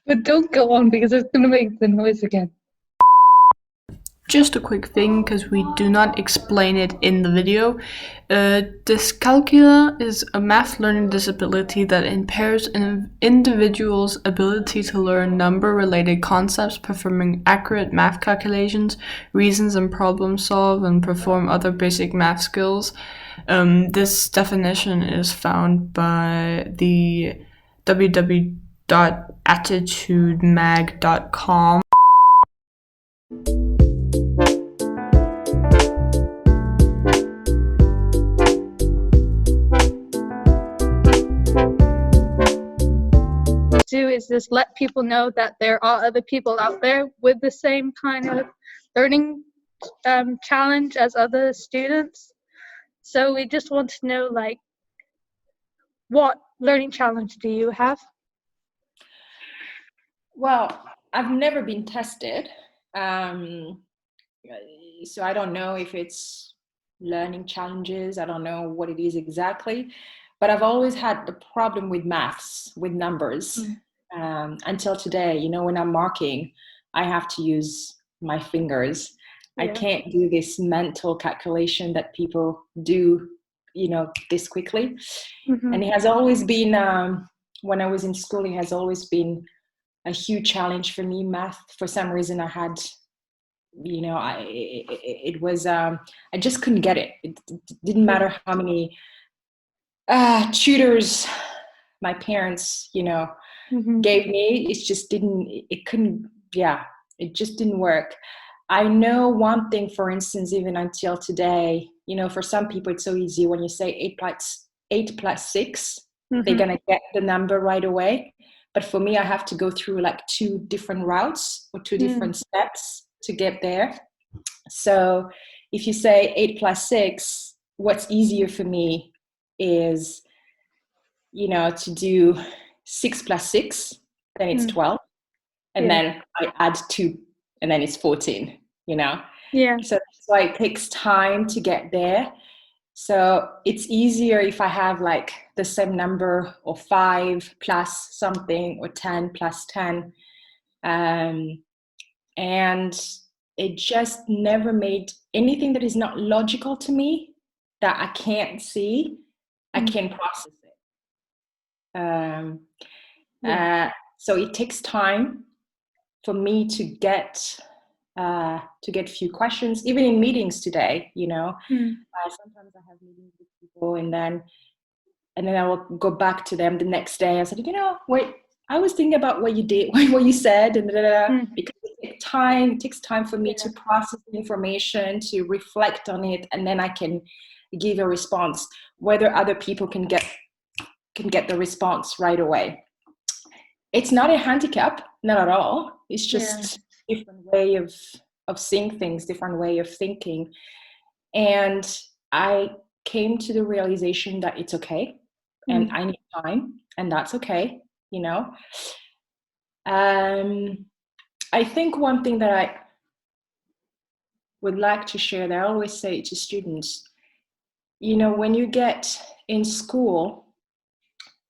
But don't go on because it's going to make the noise again. Just a quick thing, because we do not explain it in the video. Dyscalculia is a math learning disability that impairs an individual's ability to learn number-related concepts, performing accurate math calculations, reasons and problem solve, and perform other basic math skills. This definition is found by the www.attitudemag.com. Do is just let people know that there are other people out there with the same kind of learning challenge as other students. So we just want to know, like, what learning challenge do you have? Well, I've never been tested, so I don't know if it's learning challenges. I don't know what it is exactly, but I've always had the problem with maths, with numbers, until today. You know, when I'm marking, I have to use my fingers. I can't do this mental calculation that people do, you know, this quickly. And it has always been, when I was in school, it has always been a huge challenge for me. Math, for some reason, I had, you know, it was, I just couldn't get it. It didn't matter how many tutors my parents, you know, gave me. It just it just didn't work. I know one thing, for instance, even until today, you know, for some people it's so easy when you say 8 plus 6, they're going to get the number right away. But for me, I have to go through like 2 different routes or 2 different steps to get there. So if you say 8 plus 6, what's easier for me is, you know, to do 6 plus 6, then it's 12. And then I add 2, and then it's 14, you know? Yeah. So that's why it takes time to get there. So it's easier if I have like the same number, or 5 plus something, or 10 plus 10. And it just never made anything that is not logical to me, that I can't see, I can't process it. So it takes time for me to get few questions, even in meetings today, you know. Sometimes I have meetings with people, and then I will go back to them the next day. I said, you know, wait, I was thinking about what you did, what you said, and because it takes time for me to process the information, to reflect on it, and then I can give a response, whether other people can get the response right away. It's not a handicap, not at all. It's just a different way of seeing things, different way of thinking. And I came to the realization that it's okay, and I need time, and that's okay, you know. I think one thing that I would like to share, that I always say to students, you know, when you get in school,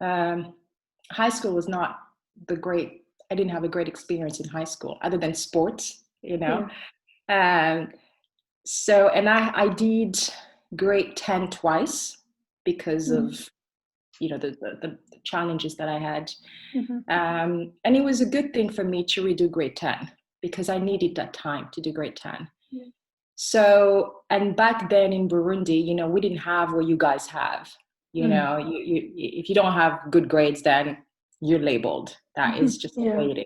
high school was not I didn't have a great experience in high school, other than sports, you know. So, and I did grade 10 twice because of, you know, the challenges that I had. And it was a good thing for me to redo grade 10, because I needed that time to do grade 10. So, and back then in Burundi, you know, we didn't have what you guys have. You know, you if you don't have good grades, then you're labeled. That is just the way it is.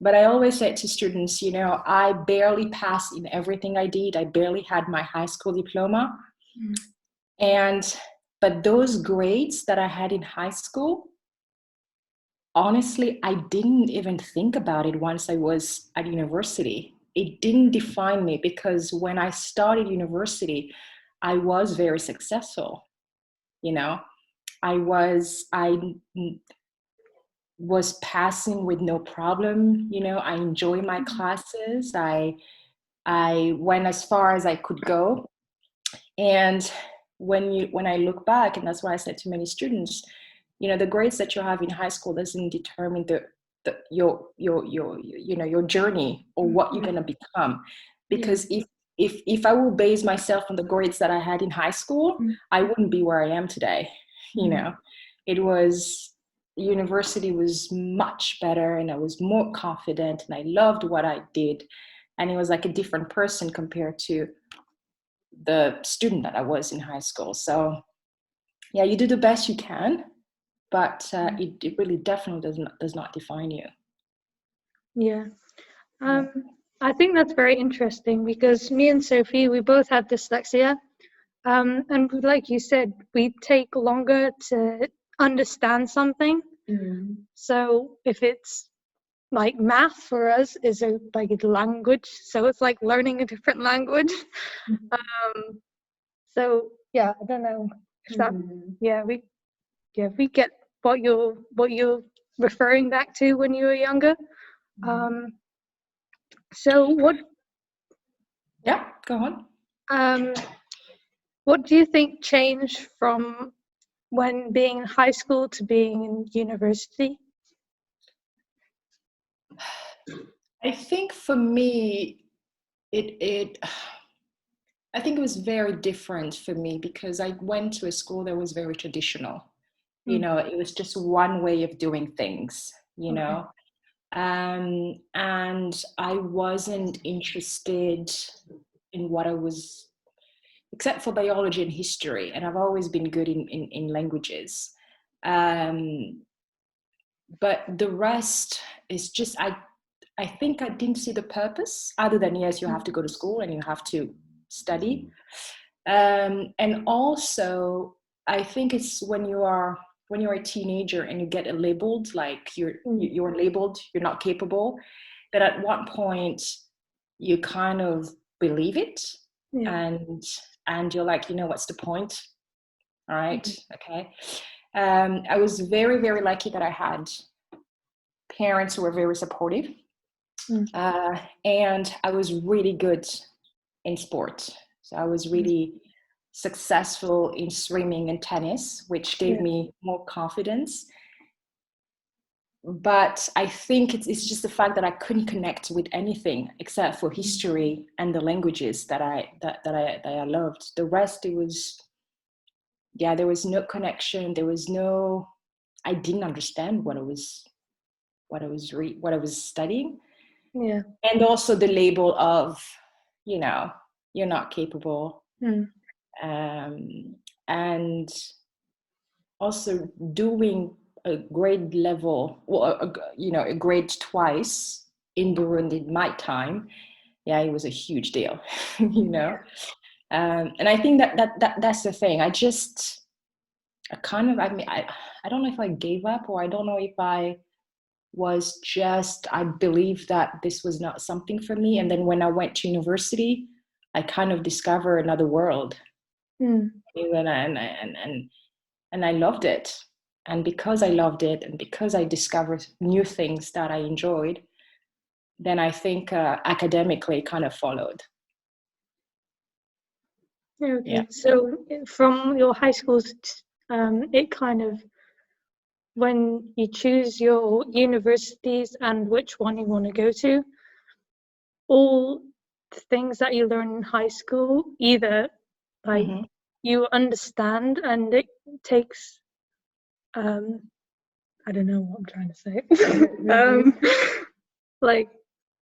But I always say to students, you know, I barely passed in everything I did. I barely had my high school diploma. But those grades that I had in high school, honestly, I didn't even think about it once I was at university. It didn't define me, because when I started university, I was very successful. You know, I was passing with no problem. You know, I enjoy my classes. I went as far as I could go. And when I look back, and that's why I said to many students, you know, the grades that you have in high school doesn't determine your journey or what you're going to become. Because if I will base myself on the grades that I had in high school, I wouldn't be where I am today. University was much better, and I was more confident, and I loved what I did, and it was like a different person compared to the student that I was in high school. So yeah, you do the best you can, but it really definitely does not define you. Yeah. I think that's very interesting, because me and Sophie, we both have dyslexia. And like you said, we take longer to understand something. So if it's like math for us is a language, so it's like learning a different language. So yeah, I don't know if that we get what you're referring back to when you were younger. So what Go on. What do you think changed from when being in high school to being in university? I think for me, I think it was very different for me, because I went to a school that was very traditional. It was just one way of doing things, and I wasn't interested in what I was, except for biology and history, and I've always been good in languages. But the rest is just, I think I didn't see the purpose, other than, yes, you have to go to school and you have to study. And also, I think it's when you're a teenager and you get labeled, like you're labeled, you're not capable, that at one point you kind of believe it. And you're like, what's the point? All right. Okay. I was very, very lucky that I had parents who were very supportive. And I was really good in sport. So I was really successful in swimming and tennis, which gave me more confidence. But I think it's just the fact that I couldn't connect with anything except for history and the languages that I loved. The rest, it was, there was no connection. There was no, I didn't understand what I was studying. Yeah. And also the label of, you're not capable. And also doing a grade level, a grade twice in Burundi in my time, it was a huge deal, and I think that's the thing. I don't know if I gave up, or I don't know if I believed that this was not something for me. And then when I went to university, I kind of discovered another world. And I loved it. And because I loved it, and because I discovered new things that I enjoyed, then I think academically it kind of followed. Okay. Yeah. So from your high schools, it kind of, when you choose your universities and which one you want to go to, all things that you learn in high school, either like you understand, and it takes, I don't know what I'm trying to say. Like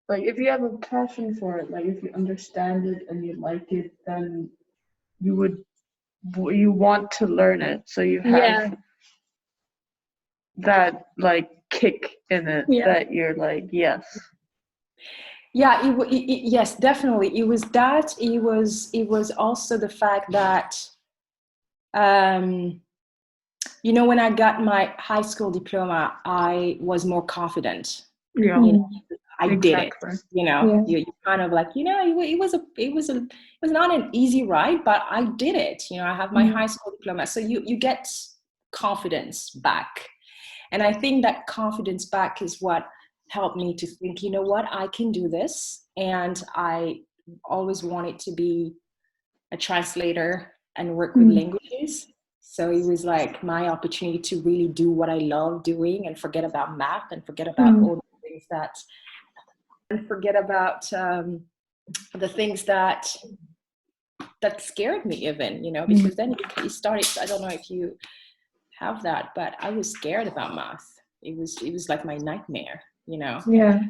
if you have a passion for it, like if you understand it and you like it, then you want to learn it. So you have that like kick in it that you're like, yes. Yeah, yes, definitely. It was that. It was also the fact that, when I got my high school diploma, I was more confident. Yeah, I did it. You kind of like, it was not an easy ride, but I did it. I have my high school diploma, so you get confidence back, and I think that confidence back is what helped me to think, what, I can do this. And I always wanted to be a translator and work with languages. So it was like my opportunity to really do what I love doing and forget about math and forget about all the things that, and forget about the things that scared me even, because then it started, I don't know if you have that, but I was scared about math. It was like my nightmare, Yeah.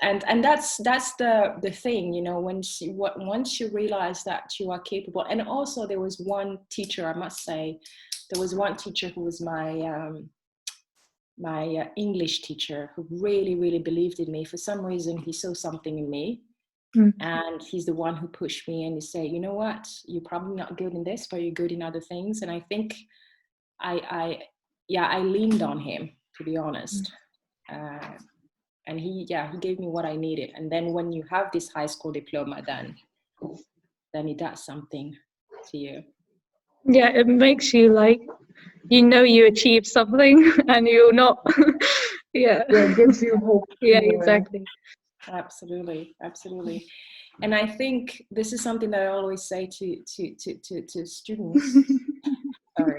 And that's the thing, once you realize that you are capable. And also there was one teacher, I must say, there was one teacher who was my English teacher, who really, really believed in me. For some reason, he saw something in me. And he's the one who pushed me and he said, you know what, you're probably not good in this, but you're good in other things. And I think I leaned on him, to be honest. And he gave me what I needed. And then when you have this high school diploma, then it does something to you. Yeah, it makes you like, you achieved something and you're not. Yeah. It gives you hope. Yeah, exactly. Absolutely. And I think this is something that I always say to students. Sorry.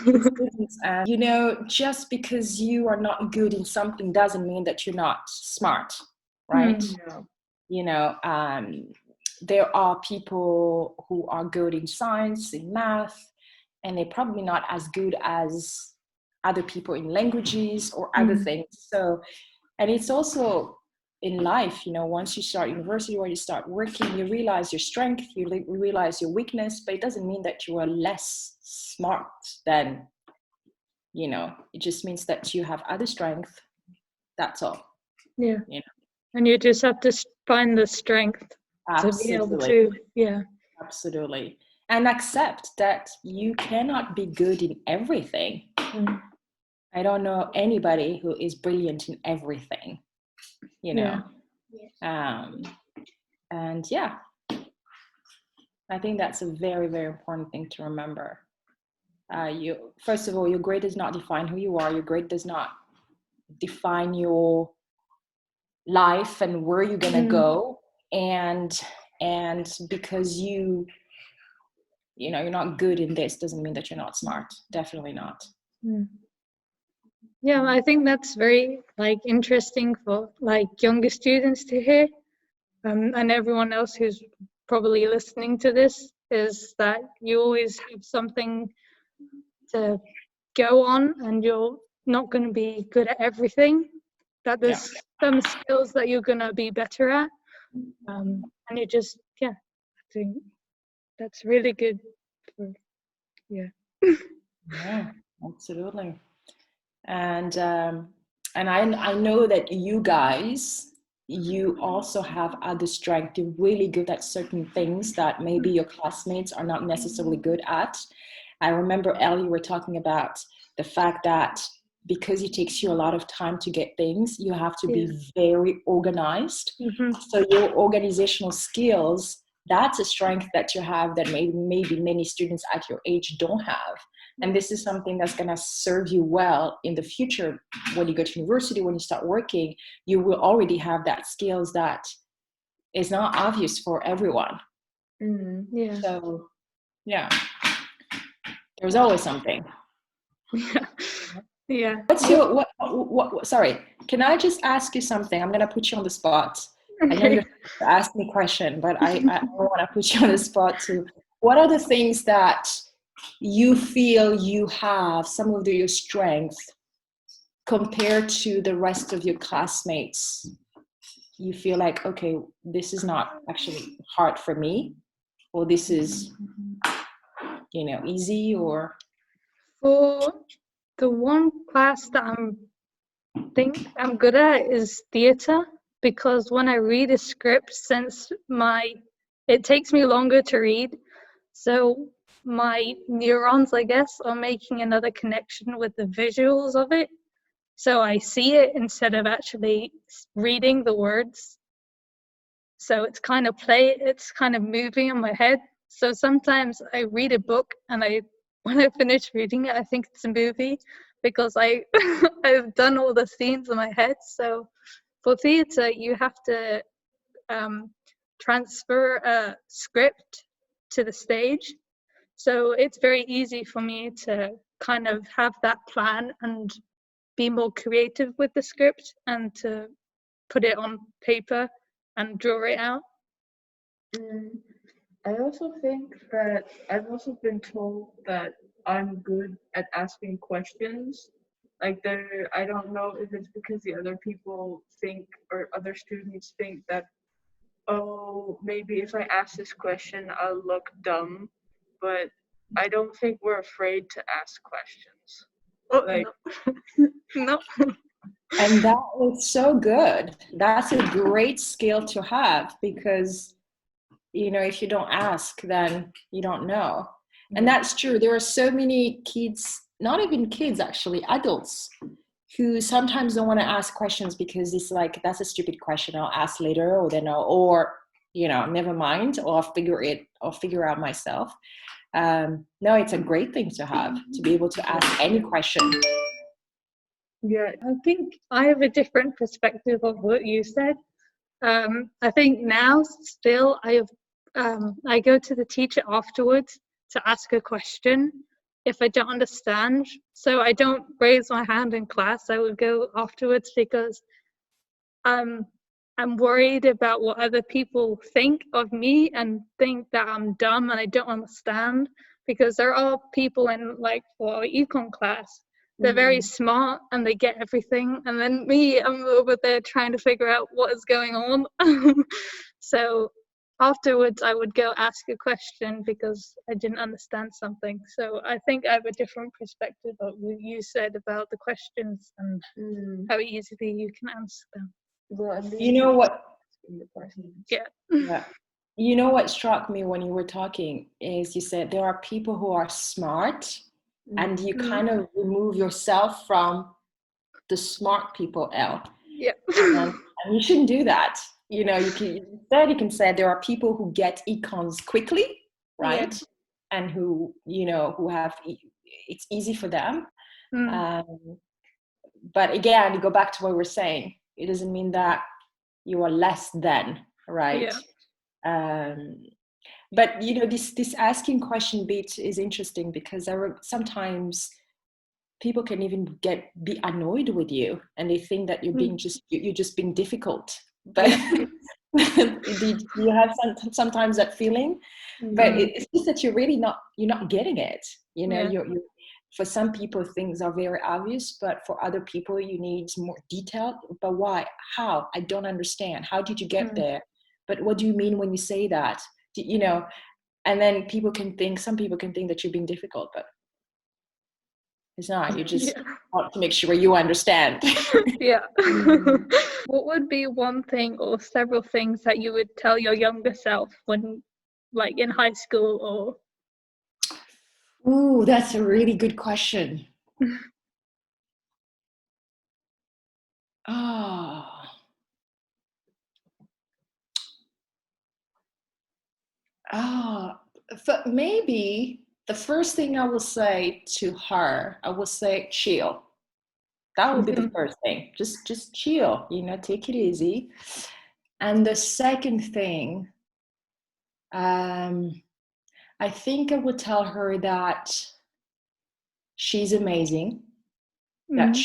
Students, just because you are not good in something doesn't mean that you're not smart, right? There are people who are good in science, in math, and they're probably not as good as other people in languages or other things. So, and it's also in life, once you start university or you start working, you realize your strength, you realize your weakness, but it doesn't mean that you are less smart than, it just means that you have other strength. That's all. Yeah. And you just have to find the strength to be able to, Absolutely. And accept that you cannot be good in everything. I don't know anybody who is brilliant in everything, And I think that's a very, very important thing to remember. First of all, your grade does not define who you are. Your grade does not define your life and where you're gonna go. And because you're not good in this doesn't mean that you're not smart. Definitely not. Yeah, I think that's very interesting for younger students to hear, and everyone else who's probably listening to this, is that you always have something to go on, and you're not going to be good at everything. That there's some skills that you're going to be better at, and you just I think that's really good. Yeah, absolutely. And I know that you guys, you also have other strength. You're really good at certain things that maybe your classmates are not necessarily good at. I remember, Ellie, you were talking about the fact that because it takes you a lot of time to get things, you have to be very organized. So your organizational skills, that's a strength that you have that maybe many students at your age don't have. And this is something that's going to serve you well in the future. When you go to university, when you start working, you will already have that skills that is not obvious for everyone. So, there's always something. What's your, what, sorry, can I just ask you something? I'm going to put you on the spot. I know you're to ask me a question, but I don't want to put you on the spot too. What are the things that you feel you have, some of your strengths, compared to the rest of your classmates? You feel like, okay, this is not actually hard for me, or this is, easy, or? For the one class that think I'm good at is theatre, because when I read a script, since it takes me longer to read, so my neurons, I guess, are making another connection with the visuals of it. So I see it instead of actually reading the words. So it's kind of moving in my head. So sometimes I read a book and when I finish reading it, I think it's a movie, because I've done all the scenes in my head. So for theatre, you have to transfer a script to the stage. So it's very easy for me to kind of have that plan and be more creative with the script and to put it on paper and draw it out. I also think that I've also been told that I'm good at asking questions. Like I don't know if it's because the other people think, or other students think that, oh, maybe if I ask this question, I'll look dumb. But I don't think we're afraid to ask questions. Oh, Like, no. And that is so good. That's a great skill to have, because, you know, if you don't ask, then you don't know. And that's true. There are so many kids, not even kids, actually, adults, who sometimes don't want to ask questions because it's like, that's a stupid question, I'll ask later, or then or, you know, never mind, or I'll figure out myself. No, it's a great thing to have, to be able to ask any question. Yeah, I think I have a different perspective of what you said. I think now still I go to the teacher afterwards to ask a question if I don't understand. So I don't raise my hand in class. I would go afterwards because I'm worried about what other people think of me and think that I'm dumb and I don't understand, because there are people in, like, for econ class, they're very smart and they get everything, and then me, I'm over there trying to figure out what is going on. So afterwards I would go ask a question because I didn't understand something. So I think I have a different perspective of what you said about the questions and how easily you can answer them. well, at least You know what? Yeah. Yeah. You know what struck me when you were talking is you said there are people who are smart, and you kind of remove yourself from the smart people, Elle. Yeah. And you shouldn't do that. You know, you can say there are people who get econs quickly, right? Yeah. And who, you know, who have, it's easy for them. But again, you go back to what we were saying. It doesn't mean that you are less than, right? Yeah. But you know, this asking question bit is interesting, because sometimes people can even be annoyed with you, and they think that you're just being difficult. But you have sometimes that feeling, but it's just that you're not getting it. You know, you're for some people things are very obvious, but for other people you need more detail. But why? How? I don't understand. How did you get there? But what do you mean when you say that? You know, and then some people can think that you're being difficult, but it's not. You just want to make sure you understand. Yeah. What would be one thing or several things that you would tell your younger self when, like, in high school or? Ooh, that's a really good question. Maybe the first thing I will say to her, I will say, chill. That would be the first thing. Just chill, you know, take it easy. And the second thing, I think I would tell her that she's amazing, that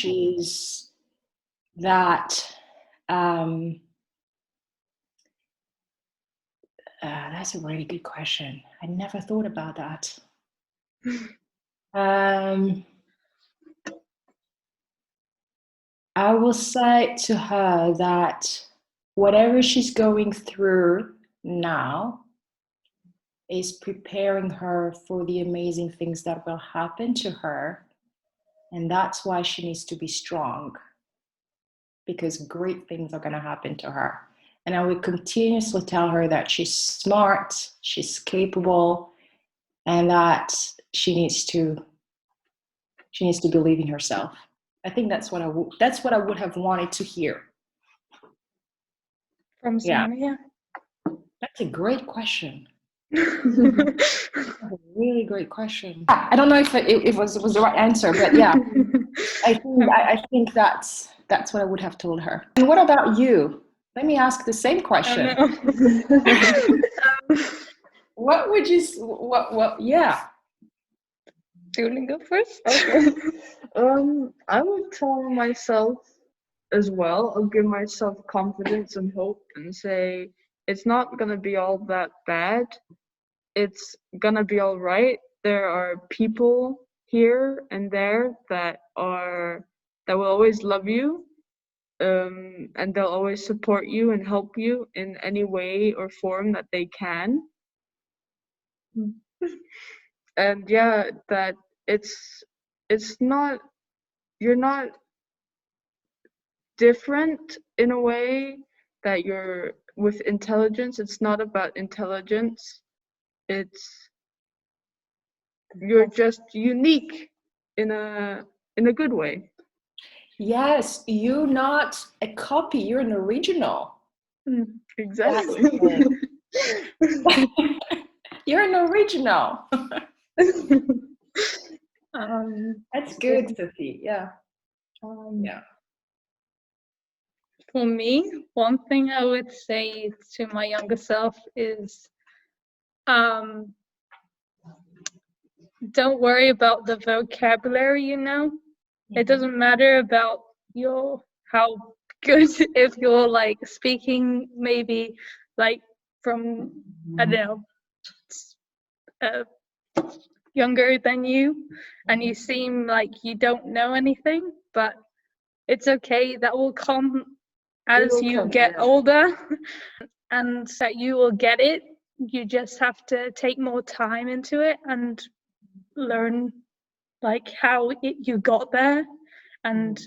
that's a really good question. I never thought about that. I will say to her that whatever she's going through now is preparing her for the amazing things that will happen to her. And that's why she needs to be strong, because great things are going to happen to her. And I will continuously tell her that she's smart, she's capable, and that she needs to believe in herself. I think that's what I would have wanted to hear From Sonia. That's a great question. That's a really great question. I don't know if it was the right answer, but yeah, I think that's what I would have told her. And what about you? Let me ask the same question. What would you? What? Yeah. Do you want to go first? Okay. I would tell myself as well, I'll give myself confidence and hope and say it's not gonna be all that bad. It's gonna be all right. There are people here and there that will always love you, and they'll always support you and help you in any way or form that they can. And yeah, that it's not, you're not different in a way that you're with intelligence. It's not about intelligence. You're just unique in a good way. Yes, you're not a copy, you're an original. Exactly. You're an original. That's good, Sophie. Yeah. Yeah. For me, one thing I would say to my younger self is don't worry about the vocabulary, you know. It doesn't matter about how good if you're like speaking maybe like from I don't know younger than you and you seem like you don't know anything, but it's okay, that will come as you get older and that you will get it. You just have to take more time into it and learn like how you got there and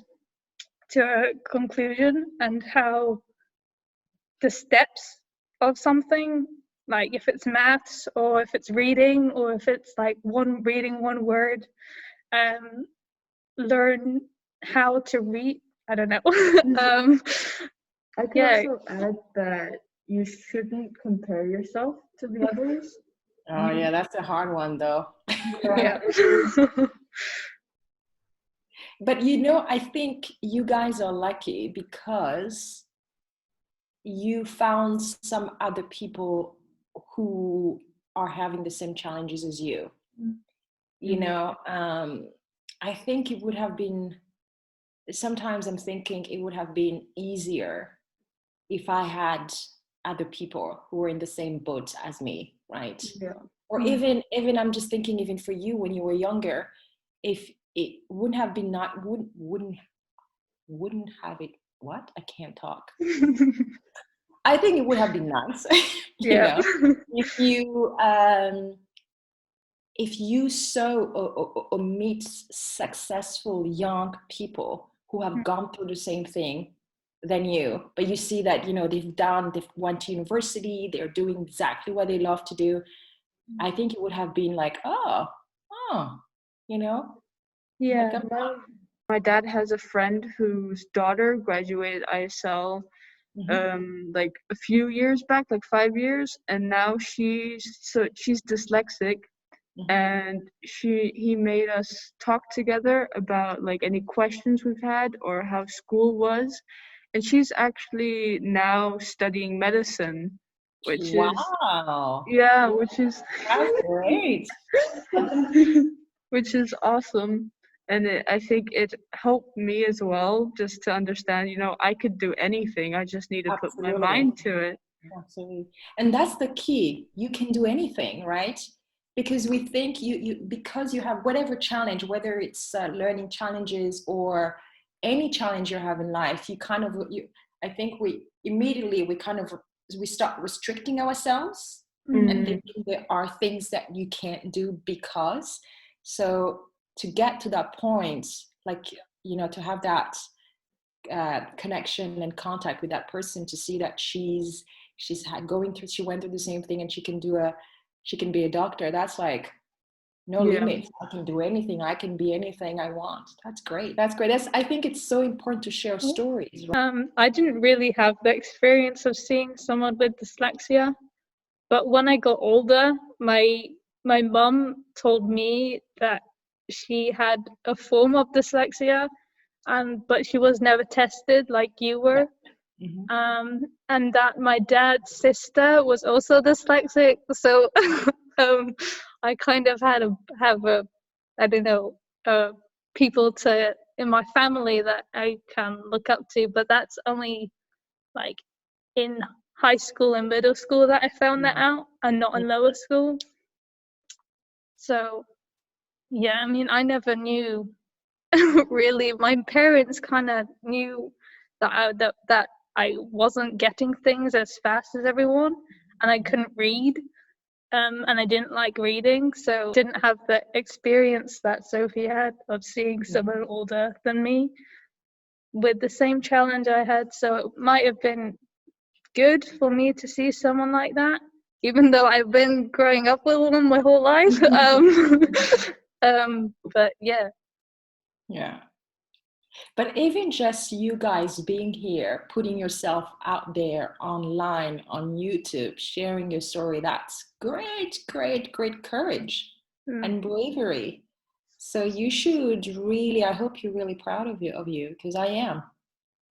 to a conclusion and how the steps of something, like if it's maths or if it's reading or if it's like reading one word, learn how to read. I don't know. I can also add that you shouldn't compare yourself to the others. Oh yeah, that's a hard one though. Yeah. But I think you guys are lucky because you found some other people who are having the same challenges as you. I think it would have been, sometimes I'm thinking it would have been easier if I had other people who were in the same boat as me, right? Yeah. Or even I'm just thinking, even for you when you were younger, if it wouldn't have been wouldn't have it, what? I can't talk. I think it would have been nice, if you saw or meet successful young people who have gone through the same thing than you, but you see that they've went to university, they're doing exactly what they love to do. I think it would have been like, Yeah. Like my dad has a friend whose daughter graduated ISL like a few years back, like 5 years, and now she's dyslexic, and he made us talk together about like any questions we've had or how school was, and she's actually now studying medicine, which is that's great. which is awesome. And I think it helped me as well, just to understand, I could do anything. I just need to put my mind to it. Absolutely. And that's the key. You can do anything, right? Because we think because you have whatever challenge, whether it's learning challenges or any challenge you have in life, I think we start restricting ourselves and thinking there are things that you can't do because. So to get to that point, like, to have that connection and contact with that person, to see that she went through the same thing and she can be a doctor, that's like no limits. I can do anything. I can be anything I want. That's great. I think it's so important to share stories. Right? I didn't really have the experience of seeing someone with dyslexia, but when I got older, my mum told me that she had a form of dyslexia, but she was never tested like you were. And that my dad's sister was also dyslexic, so I kind of have I don't know, people in my family that I can look up to, but that's only like in high school and middle school that I found that out, and not in lower school. So yeah, I mean, I never knew really. My parents kind of knew that I wasn't getting things as fast as everyone, and I couldn't read, and I didn't like reading, so didn't have the experience that Sophie had of seeing someone older than me with the same challenge I had. So it might have been good for me to see someone like that, even though I've been growing up with one my whole life. But yeah. But even just you guys being here, putting yourself out there online on YouTube, sharing your story, that's great courage and bravery. So you should really, I hope you're really proud of you, because I am.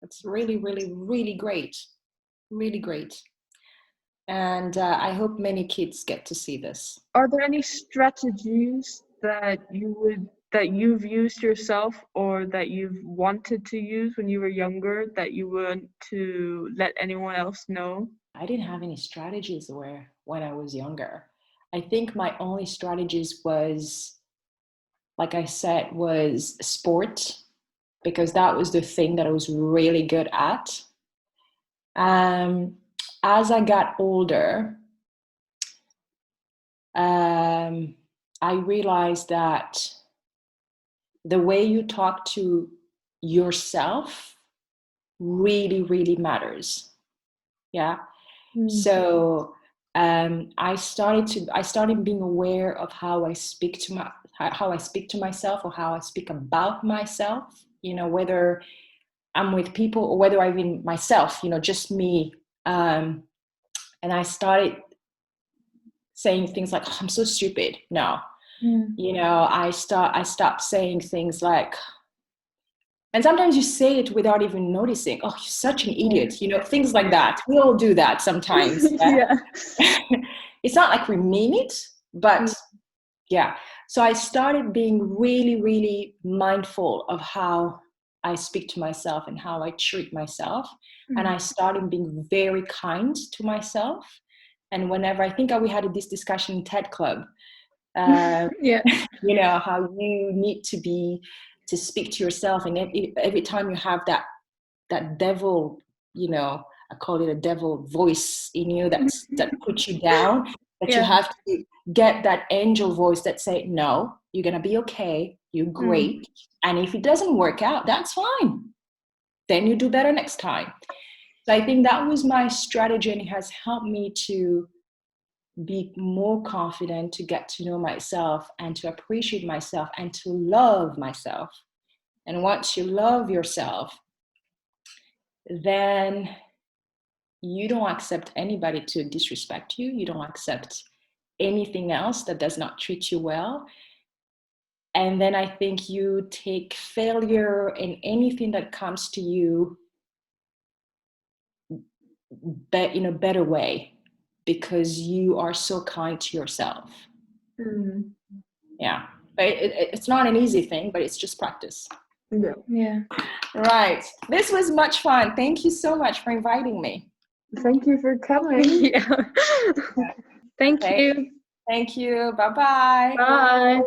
It's really great. Really great. And I hope many kids get to see this. Are there any strategies that you've used yourself, or that you've wanted to use when you were younger, that you want to let anyone else know? I didn't have any strategies when I was younger. I think my only strategies was, like I said, was sport, because that was the thing that I was really good at. As I got older, I realized that the way you talk to yourself really matters. Yeah. So I started being aware of how I speak to myself, or how I speak about myself, whether I'm with people or whether I'm in myself, just me. And I started saying things like, oh, I'm so stupid. No. I stopped saying things like, and sometimes you say it without even noticing, oh, you're such an idiot, things like that. We all do that sometimes. Yeah. It's not like we mean it, but yeah. So I started being really mindful of how I speak to myself and how I treat myself. And I started being very kind to myself. And whenever, I think we had this discussion in TED Club, how you need to speak to yourself, and every time you have that devil, I call it a devil voice in you that puts you down, that you have to get that angel voice that say, no, you're gonna be okay, you're great, and if it doesn't work out, that's fine, then you do better next time. So I think that was my strategy, and it has helped me to be more confident, to get to know myself and to appreciate myself and to love myself. And once you love yourself, then you don't accept anybody to disrespect you. You don't accept anything else that does not treat you well. And then I think you take failure in anything that comes to you in a better way, because you are so kind to yourself. Yeah. But it's not an easy thing, but it's just practice. Yeah. Right. This was much fun. Thank you so much for inviting me. Thank you for coming. Yeah. Thank you. Thank you. Bye-bye. Bye.